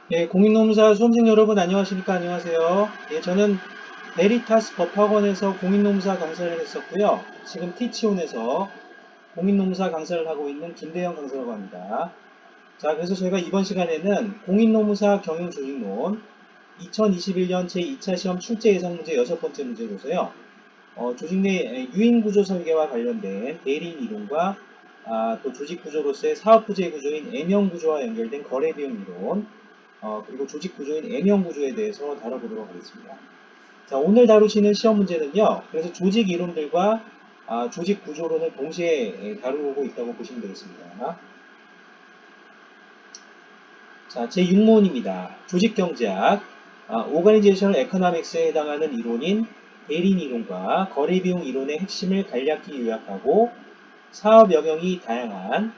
예, 공인노무사 수험생 여러분 안녕하십니까? 안녕하세요. 예, 저는 베리타스 법학원에서 공인노무사 강사를 했었고요. 지금 티치온에서 공인노무사 강사를 하고 있는 김대영 강사라고 합니다. 자, 그래서 저희가 이번 시간에는 공인노무사 경영조직론 2021년 제2차 시험 출제 예상 문제 6번째 문제로서요. 조직 내 유인구조 설계와 관련된 대리인 이론과 또 조직구조로서의 사업부재 구조인 M형구조와 연결된 거래비용 이론, 그리고 조직구조인 M형구조에 대해서 다뤄보도록 하겠습니다. 자, 오늘 다루시는 시험 문제는요. 그래서 조직 이론들과 조직 구조론을 동시에 다루고 있다고 보시면 되겠습니다. 자, 제6문입니다. 조직경제학, 오가니제이셔널 에코노믹스에 해당하는 이론인 대리인 이론과 거래비용 이론의 핵심을 간략히 요약하고 사업 영역이 다양한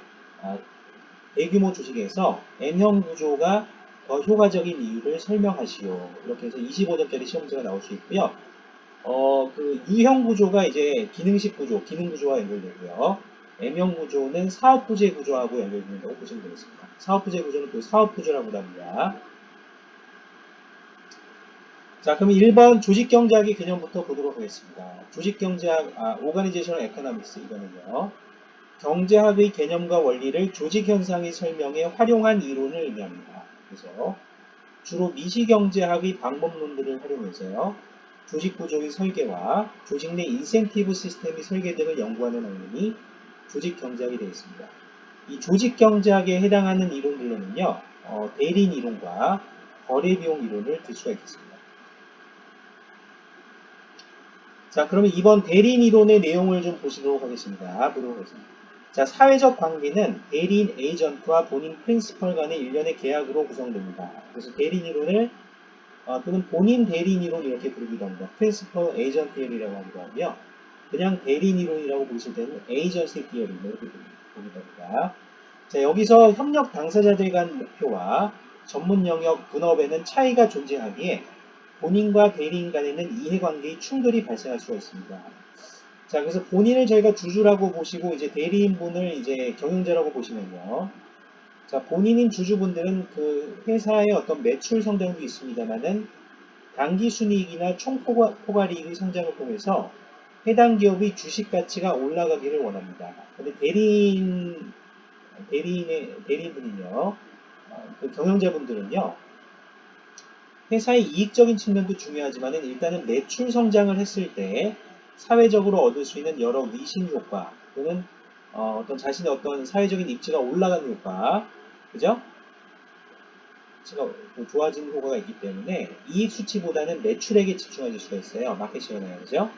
대규모 조직에서 N형 구조가 더 효과적인 이유를 설명하시오. 이렇게 해서 25점짜리 시험 문제가 나올 수 있고요. 그 U형 구조가 이제 기능식 구조, 기능 구조와 연결되고요. M형 구조는 사업 부재 구조하고 연결된다고 보시면 되겠습니다. 사업 부재 구조는 또 사업 구조라고 합니다. 자, 그럼 1번 조직경제학의 개념부터 보도록 하겠습니다. 조직경제학, 오가니제이셔널 에코노믹스 이거는요. 경제학의 개념과 원리를 조직 현상의 설명에 활용한 이론을 의미합니다. 그래서 주로 미시경제학의 방법론들을 활용해서요. 조직 구조의 설계와 조직 내 인센티브 시스템의 설계 등을 연구하는 학문이 조직 경제학이 되겠습니다. 이 조직 경제학에 해당하는 이론들로는요. 대리인 이론과 거래 비용 이론을 들 수가 있겠습니다. 자, 그러면 이번 대리인 이론의 내용을 좀 보시도록 하겠습니다. 보도록 하겠습니다. 자, 사회적 관계는 대리인 에이전트와 본인 프린시펄 간의 일련의 계약으로 구성됩니다. 그래서 대리인 이론을 또는 본인 대리인 이론 이렇게 부르기도 합니다. 프린시펄 에이전트 티어리라고 하기도 하고요. 그냥 대리인 이론이라고 보실 때는 에이전시 티어리 이렇게 보기도 합니다. 자, 여기서 협력 당사자들 간 목표와 전문 영역 분업에는 차이가 존재하기에 본인과 대리인 간에는 이해관계의 충돌이 발생할 수가 있습니다. 자, 그래서 본인을 저희가 주주라고 보시고 이제 대리인분을 이제 경영자라고 보시면요. 자, 본인인 주주분들은 그 회사의 어떤 매출 성장도 있습니다만은 단기 순이익이나 총 포괄이익의 성장을 통해서 해당 기업의 주식 가치가 올라가기를 원합니다. 근데 대리인분은요, 그 경영자분들은요, 회사의 이익적인 측면도 중요하지만 일단은 매출 성장을 했을 때 사회적으로 얻을 수 있는 여러 위신 효과 또는 떤 자신의 어떤 사회적인 입지가 올라가는 효과, 그죠? 가치가 좋아지는 효과가 있기 때문에 이익 수치보다는 매출액에 집중할 수가 있어요. 마켓 시어나야죠.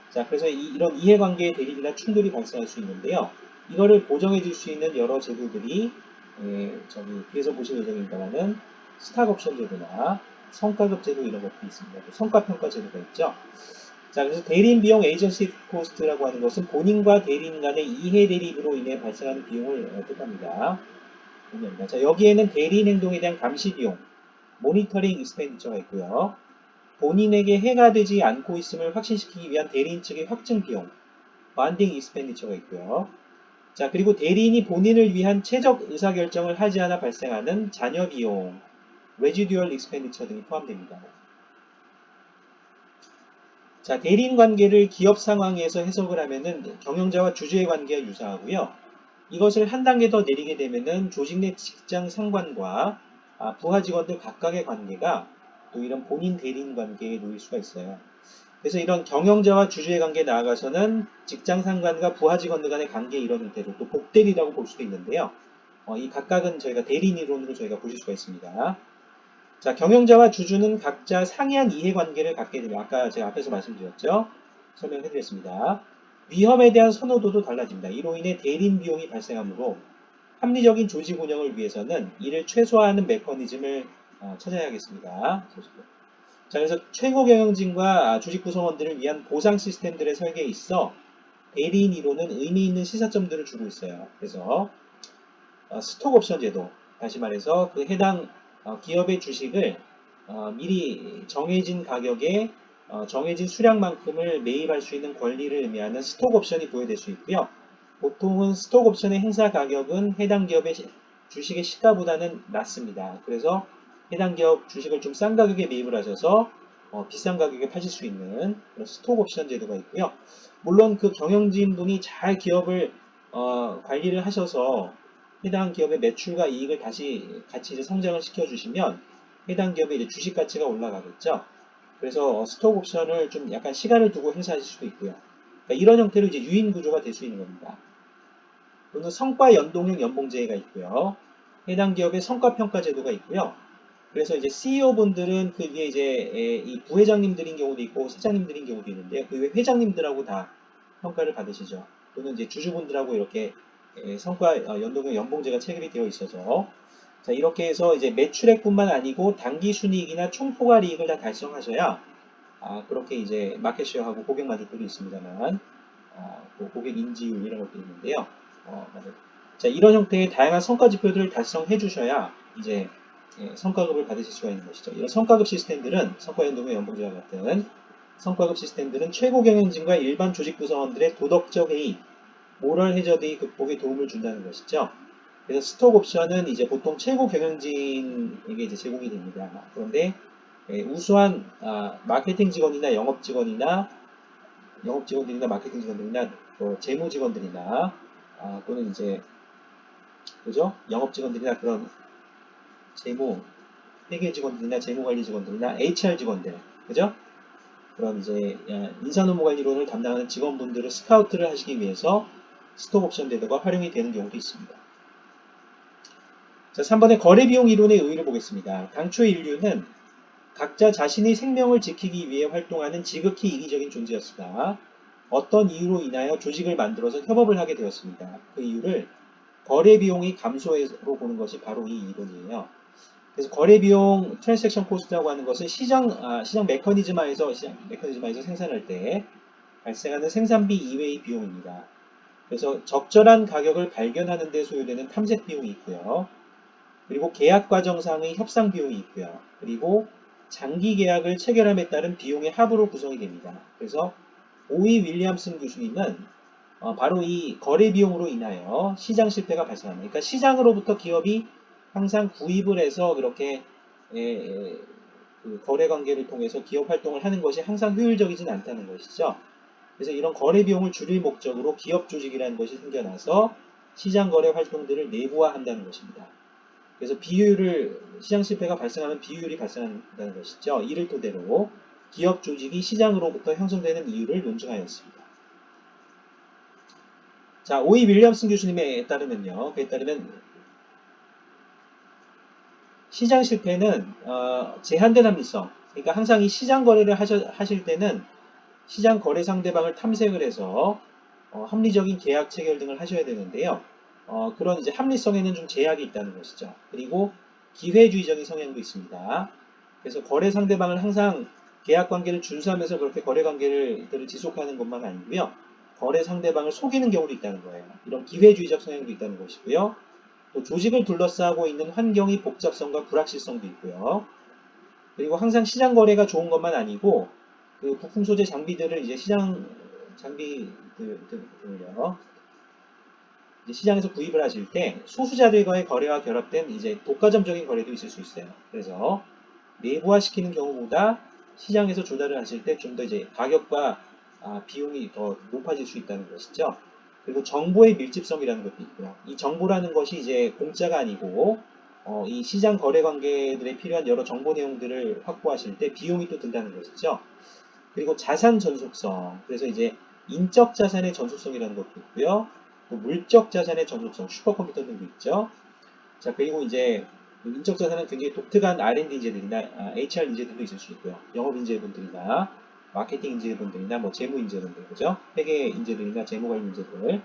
자, 그래서 이런 이해관계의 대립이나 충돌이 발생할 수 있는데요. 이거를 보정해 줄 수 있는 여러 제도들이 뒤에서 보실 예정입니다만은 스탁 옵션 제도나 성과급 제도 이런 것도 있습니다. 성과평가 제도가 있죠. 자, 그래서 대리인 비용 에이전시 코스트라고 하는 것은 본인과 대리인 간의 이해 대립으로 인해 발생하는 비용을 뜻합니다. 자, 여기에는 대리인 행동에 대한 감시 비용, 모니터링 익스펜디처가 있고요. 본인에게 해가 되지 않고 있음을 확신시키기 위한 대리인 측의 확증 비용, 반딩 익스펜디처가 있고요. 자, 그리고 대리인이 본인을 위한 최적 의사결정을 하지 않아 발생하는 잔여 비용, 레지듀얼 익스펜디처 등이 포함됩니다. 자, 대리인 관계를 기업 상황에서 해석을 하면은 경영자와 주주의 관계가 유사하고요. 이것을 한 단계 더 내리게 되면은 조직 내 직장 상관과 부하 직원들 각각의 관계가 또 이런 본인 대리인 관계에 놓일 수가 있어요. 그래서 이런 경영자와 주주의 관계에 나아가서는 직장 상관과 부하 직원들 간의 관계의 이런 형태로 또 복대리라고 볼 수도 있는데요. 이 각각은 저희가 대리인 이론으로 저희가 보실 수가 있습니다. 자, 경영자와 주주는 각자 상이한 이해관계를 갖게 됩니다. 아까 제가 앞에서 말씀드렸죠. 설명해드렸습니다. 위험에 대한 선호도도 달라집니다. 이로 인해 대리인 비용이 발생하므로 합리적인 조직 운영을 위해서는 이를 최소화하는 메커니즘을 찾아야겠습니다. 자, 그래서 최고 경영진과 조직 구성원들을 위한 보상 시스템들의 설계에 있어 대리인 이론은 의미 있는 시사점들을 주고 있어요. 그래서 스톡 옵션 제도, 다시 말해서 그 해당 기업의 주식을 미리 정해진 가격에 정해진 수량만큼을 매입할 수 있는 권리를 의미하는 스톡 옵션이 부여될 수 있고요. 보통은 스톡 옵션의 행사 가격은 해당 기업의 주식의 시가보다는 낮습니다. 그래서 해당 기업 주식을 좀 싼 가격에 매입을 하셔서 비싼 가격에 파실 수 있는 그런 스톡 옵션 제도가 있고요. 물론 그 경영진분이 잘 기업을 관리를 하셔서 해당 기업의 매출과 이익을 다시 같이 이제 성장을 시켜주시면 해당 기업의 이제 주식 가치가 올라가겠죠. 그래서 스톡 옵션을 좀 약간 시간을 두고 행사하실 수도 있고요. 그러니까 이런 형태로 이제 유인 구조가 될 수 있는 겁니다. 또는 성과 연동형 연봉제가 있고요. 해당 기업의 성과 평가 제도가 있고요. 그래서 이제 CEO분들은 그 위에 이제 이 부회장님들인 경우도 있고 사장님들인 경우도 있는데요. 그 외 회장님들하고 다 평가를 받으시죠. 또는 이제 주주분들하고 이렇게 성과 연동형 연봉제가 체결이 되어 있어서 자 이렇게 해서 이제 매출액뿐만 아니고 단기 순이익이나 총포괄이익을 다 달성하셔야 그렇게 이제 마켓쉐어하고 고객 만족도도 있습니다만 또 고객 인지율 이런 것도 있는데요. 자 이런 형태의 다양한 성과 지표들을 달성해 주셔야 이제 성과급을 받으실 수가 있는 것이죠. 이런 성과급 시스템들은 성과연동의 연봉제와 같은 성과급 시스템들은 최고 경영진과 일반 조직 구성원들의 도덕적 해이, 모럴 해저드의 극복에 도움을 준다는 것이죠. 그래서 스톡 옵션은 이제 보통 최고 경영진에게 이제 제공이 됩니다. 그런데 우수한 마케팅 직원이나 영업 직원들이나 마케팅 직원들이나 재무 직원들이나 또는 이제 그죠? 영업 직원들이나 그런 재무 회계 직원들이나 재무관리 직원들이나 HR 직원들, 그죠? 그런 이제 인사노무관리론을 담당하는 직원분들을 스카우트를 하시기 위해서 스톡옵션 제도가 활용이 되는 경우도 있습니다. 자, 3번의 거래비용 이론의 의의를 보겠습니다. 당초 인류는 각자 자신의 생명을 지키기 위해 활동하는 지극히 이기적인 존재였으나 어떤 이유로 인하여 조직을 만들어서 협업을 하게 되었습니다. 그 이유를 거래비용이 감소로 보는 것이 바로 이 이론이에요. 그래서 거래비용 트랜잭션 코스트라고 하는 것은 시장 메커니즘화에서 생산할 때 발생하는 생산비 이외의 비용입니다. 그래서 적절한 가격을 발견하는 데 소요되는 탐색 비용이 있고요. 그리고 계약 과정상의 협상 비용이 있고요. 그리고 장기 계약을 체결함에 따른 비용의 합으로 구성이 됩니다. 그래서 오이 윌리엄슨 교수님은 바로 이 거래 비용으로 인하여 시장 실패가 발생합니다. 그러니까 시장으로부터 기업이 항상 구입을 해서 그렇게 그 거래 관계를 통해서 기업 활동을 하는 것이 항상 효율적이진 않다는 것이죠. 그래서 이런 거래 비용을 줄일 목적으로 기업 조직이라는 것이 생겨나서 시장 거래 활동들을 내부화한다는 것입니다. 그래서 시장 실패가 발생하면 비효율이 발생한다는 것이죠. 이를 토대로 기업 조직이 시장으로부터 형성되는 이유를 논증하였습니다. 자, 오이 윌리엄슨 교수님에 따르면요. 그에 따르면 시장 실패는 제한된 합리성. 그러니까 항상 이 시장 거래를 하실 때는 시장 거래 상대방을 탐색을 해서 합리적인 계약 체결 등을 하셔야 되는데요. 그런 이제 합리성에는 좀 제약이 있다는 것이죠. 그리고 기회주의적인 성향도 있습니다. 그래서 거래 상대방을 항상 계약 관계를 준수하면서 그렇게 거래 관계를 지속하는 것만 아니고요. 거래 상대방을 속이는 경우도 있다는 거예요. 이런 기회주의적 성향도 있다는 것이고요. 또 조직을 둘러싸고 있는 환경의 복잡성과 불확실성도 있고요. 그리고 항상 시장 거래가 좋은 것만 아니고 그 부품 소재 장비들을 이제 장비들을요. 이제 시장에서 구입을 하실 때 소수자들과의 거래와 결합된 이제 독과점적인 거래도 있을 수 있어요. 그래서 내부화시키는 경우보다 시장에서 조달을 하실 때 좀 더 이제 가격과 비용이 더 높아질 수 있다는 것이죠. 그리고 정보의 밀집성이라는 것도 있고요. 이 정보라는 것이 이제 공짜가 아니고 이 시장 거래 관계들에 필요한 여러 정보 내용들을 확보하실 때 비용이 또 든다는 것이죠. 그리고 자산 전속성. 그래서 이제 인적 자산의 전속성이라는 것도 있고요. 또 물적 자산의 전속성, 슈퍼컴퓨터 등도 있죠. 자, 그리고 이제 인적 자산은 굉장히 독특한 R&D 인재들이나 HR 인재들도 있을 수 있고요. 영업 인재분들이나 마케팅 인재분들이나 뭐 재무 인재분들, 그죠? 회계 인재들이나 재무 관리 인재들.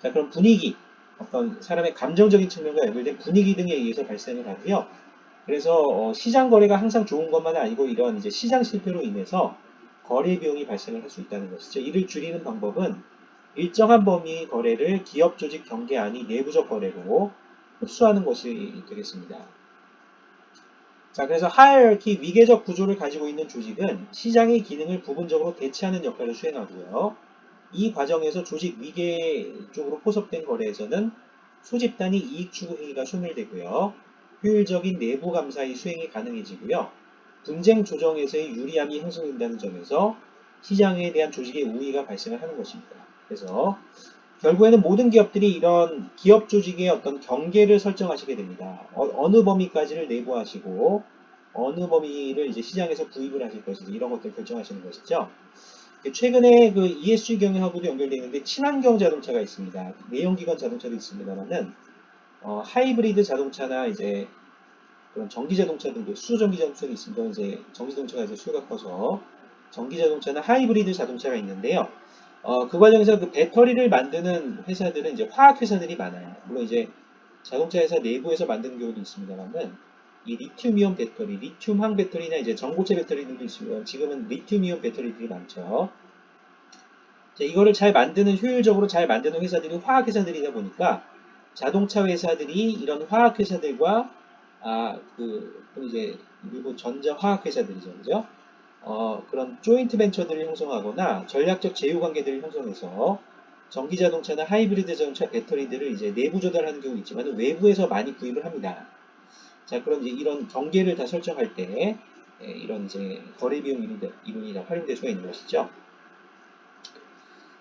자, 그럼 분위기, 어떤 사람의 감정적인 측면과 연결된 분위기 등에 의해서 발생을 하고요. 그래서 시장 거래가 항상 좋은 것만은 아니고 이런 이제 시장 실패로 인해서 거래 비용이 발생을 할 수 있다는 것이죠. 이를 줄이는 방법은 일정한 범위의 거래를 기업 조직 경계 안의 내부적 거래로 흡수하는 것이 되겠습니다. 자, 그래서 하이어키 위계적 구조를 가지고 있는 조직은 시장의 기능을 부분적으로 대체하는 역할을 수행하고요. 이 과정에서 조직 위계 쪽으로 포섭된 거래에서는 소집단이 이익 추구 행위가 소멸되고요. 효율적인 내부 감사의 수행이 가능해지고요. 분쟁 조정에서의 유리함이 형성된다는 점에서 시장에 대한 조직의 우위가 발생을 하는 것입니다. 그래서 결국에는 모든 기업들이 이런 기업 조직의 어떤 경계를 설정하시게 됩니다. 어느 범위까지를 내부하시고 어느 범위를 이제 시장에서 구입을 하실 것인지 이런 것들 결정하시는 것이죠. 최근에 그 ESG 경영하고도 연결되어 있는데 친환경 자동차가 있습니다. 내연기관 자동차도 있습니다만은 하이브리드 자동차나 이제 그런 전기 자동차들도 수소전기 자동차도 있습니다. 이제 전기 자동차가 이제 수요가 커서 전기 자동차나 하이브리드 자동차가 있는데요. 그 과정에서 그 배터리를 만드는 회사들은 이제 화학 회사들이 많아요. 물론 이제 자동차 회사 내부에서 만드는 경우도 있습니다만은 이 리튬이온 배터리, 리튬황 배터리나 이제 전고체 배터리들도 있고요. 지금은 리튬이온 배터리들이 많죠. 자, 이거를 잘 만드는 효율적으로 잘 만드는 회사들이 화학 회사들이다 보니까 자동차 회사들이 이런 화학 회사들과 이제 일부 전자 화학 회사들이죠, 그죠? 그런 조인트 벤처들을 형성하거나 전략적 제휴 관계들을 형성해서 전기 자동차나 하이브리드 자동차 배터리들을 이제 내부 조달하는 경우도 있지만 외부에서 많이 구입을 합니다. 자, 그럼 이제 이런 경계를 다 설정할 때 이런 이제 거래 비용 이론이 다 활용될 수가 있는 것이죠.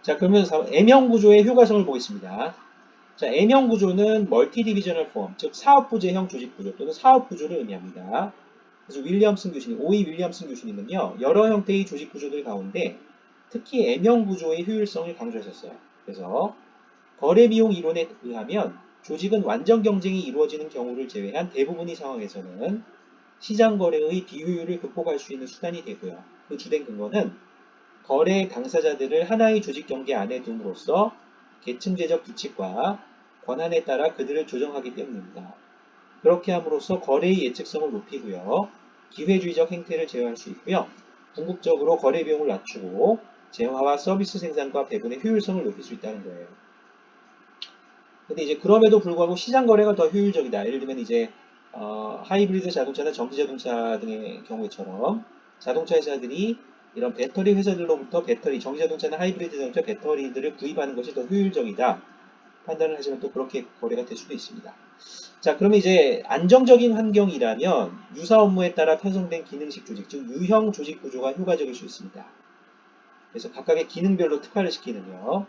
자, 그러면 M형 구조의 효과성을 보겠습니다. 자, M형 구조는 멀티 디비저널 폼, 즉 사업부제형 조직 구조 또는 사업 구조를 의미합니다. 그래서 윌리엄슨 교수님, 오이 윌리엄슨 교수님은요, 여러 형태의 조직 구조들 가운데 특히 M형 구조의 효율성을 강조하셨어요. 그래서 거래 비용 이론에 의하면 조직은 완전 경쟁이 이루어지는 경우를 제외한 대부분의 상황에서는 시장 거래의 비효율을 극복할 수 있는 수단이 되고요. 그 주된 근거는 거래 당사자들을 하나의 조직 경계 안에 둠으로써 계층제적 규칙과 권한에 따라 그들을 조정하기 때문입니다. 그렇게 함으로써 거래의 예측성을 높이고요. 기회주의적 행태를 제어할 수 있고요. 궁극적으로 거래 비용을 낮추고 재화와 서비스 생산과 배분의 효율성을 높일 수 있다는 거예요. 근데 이제 그럼에도 불구하고 시장 거래가 더 효율적이다. 예를 들면 이제 하이브리드 자동차나 전기 자동차 등의 경우처럼 자동차 회사들이 이런 배터리 회사들로부터 전기 자동차나 하이브리드 자동차 배터리들을 구입하는 것이 더 효율적이다. 판단을 하시면 또 그렇게 거래가 될 수도 있습니다. 자, 그러면 이제 안정적인 환경이라면 유사 업무에 따라 편성된 기능식 조직, 즉 유형 조직 구조가 효과적일 수 있습니다. 그래서 각각의 기능별로 특화를 시키는요.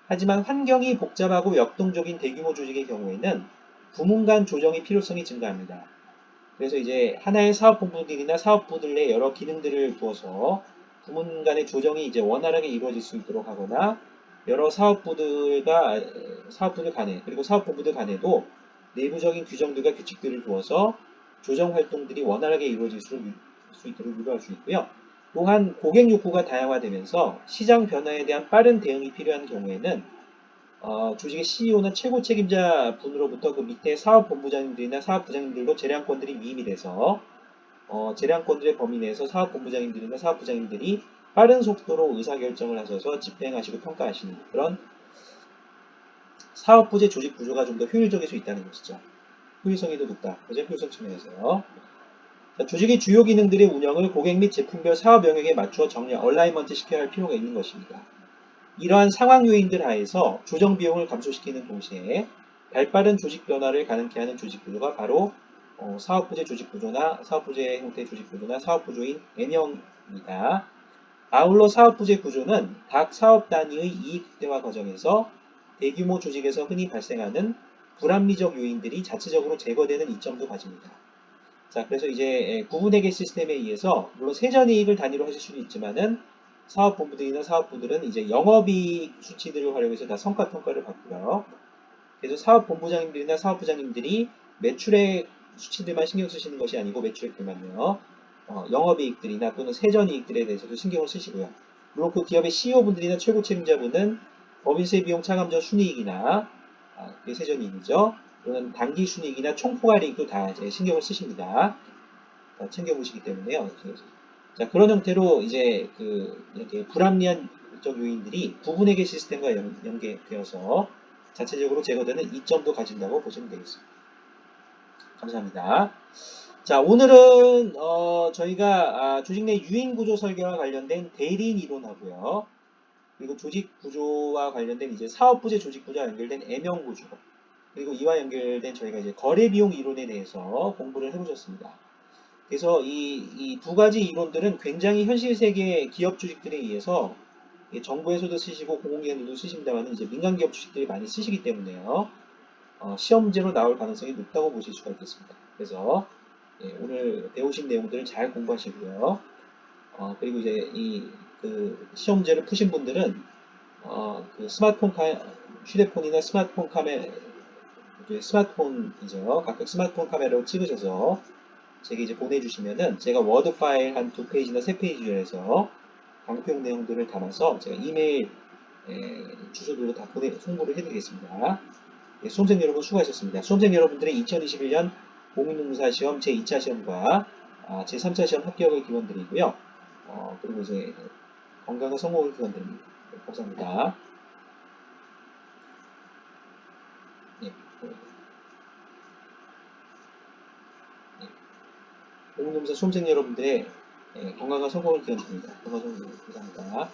하지만 환경이 복잡하고 역동적인 대규모 조직의 경우에는 부문 간 조정의 필요성이 증가합니다. 그래서 이제 하나의 사업본부들이나 사업부들 내 여러 기능들을 두어서 부문 간의 조정이 이제 원활하게 이루어질 수 있도록 하거나 여러 사업부들 간에 그리고 사업본부들 간에도 내부적인 규정들과 규칙들을 두어서 조정 활동들이 원활하게 이루어질 수 있도록 유도할 수 있고요. 또한 고객 욕구가 다양화되면서 시장 변화에 대한 빠른 대응이 필요한 경우에는 조직의 CEO나 최고 책임자 분으로부터 그 밑에 사업본부장님들이나 사업부장님들도 재량권들이 위임이 돼서 재량권들의 범위 내에서 사업본부장님들이나 사업부장님들이 빠른 속도로 의사결정을 하셔서 집행하시고 평가하시는 그런 사업부제 조직 구조가 좀 더 효율적일 수 있다는 것이죠. 효율성이 더 높다. 그죠? 효율성 측면에서. 조직의 주요 기능들의 운영을 고객 및 제품별 사업 영역에 맞추어 정량, 얼라이먼트 시켜야 할 필요가 있는 것입니다. 이러한 상황 요인들 하에서 조정 비용을 감소시키는 동시에 발빠른 조직 변화를 가능케 하는 조직 구조가 바로 사업부제 조직 구조나 사업부제 형태의 조직 구조나 사업구조인 N형입니다. 아울러 사업부제 구조는 각 사업 단위의 이익 극대화 과정에서 대규모 조직에서 흔히 발생하는 불합리적 요인들이 자체적으로 제거되는 이점도 가집니다. 자, 그래서 이제 구분회계 시스템에 의해서 물론 세전이익을 단위로 하실 수는 있지만은 사업본부들이나 사업부들은 이제 영업이익 수치들을 활용해서 다 성과평가를 받고요. 그래서 사업본부장님들이나 사업부장님들이 매출액 수치들만 신경 쓰시는 것이 아니고 매출액들만요. 영업이익들이나 또는 세전이익들에 대해서도 신경을 쓰시고요. 물론 그 기업의 CEO분들이나 최고 책임자분은 법인세 비용 차감 전 순이익이나 그게 세전이익이죠. 또는 단기 순이익이나 총포괄이익도 다 이제 신경을 쓰십니다. 다 챙겨보시기 때문에요. 자, 그런 형태로 이제 이렇게 불합리한 요인들이 구분회계 시스템과 연계되어서 자체적으로 제거되는 이점도 가진다고 보시면 되겠습니다. 감사합니다. 자, 오늘은 저희가 조직 내 유인 구조 설계와 관련된 대리인 이론하고요. 그리고 조직 구조와 관련된 이제 사업 부재 조직 구조와 연결된 M형 구조, 그리고 이와 연결된 저희가 이제 거래비용 이론에 대해서 공부를 해보셨습니다. 그래서 이 두 가지 이론들은 굉장히 현실 세계 기업 주식들에 의해서 정부에서도 쓰시고 공공기관들도 쓰십니다만 이제 민간 기업 주식들이 많이 쓰시기 때문에요. 시험제로 나올 가능성이 높다고 보실 수가 있겠습니다. 그래서 오늘 배우신 내용들을 잘 공부하시고요. 그리고 이제 그 시험제를 푸신 분들은 그 휴대폰이나 스마트폰이죠. 각각 스마트폰 카메라로 찍으셔서 제게 이제 보내주시면은 제가 워드 파일 한 2페이지나 3페이지를 해서 강평 내용들을 담아서 제가 이메일 주소들로 다 송부를 해드리겠습니다. 수험생 여러분 수고하셨습니다. 수험생 여러분들의 2021년 공인중개사 시험 제2차 시험과 제3차 시험 합격을 기원드리고요. 그리고 이제 건강한 성공을 기원드립니다. 네, 감사합니다. 네, 네. 공인중개사 수험생 여러분들의 건강한 성공을 기원드립니다. 건강한 성공 감사합니다.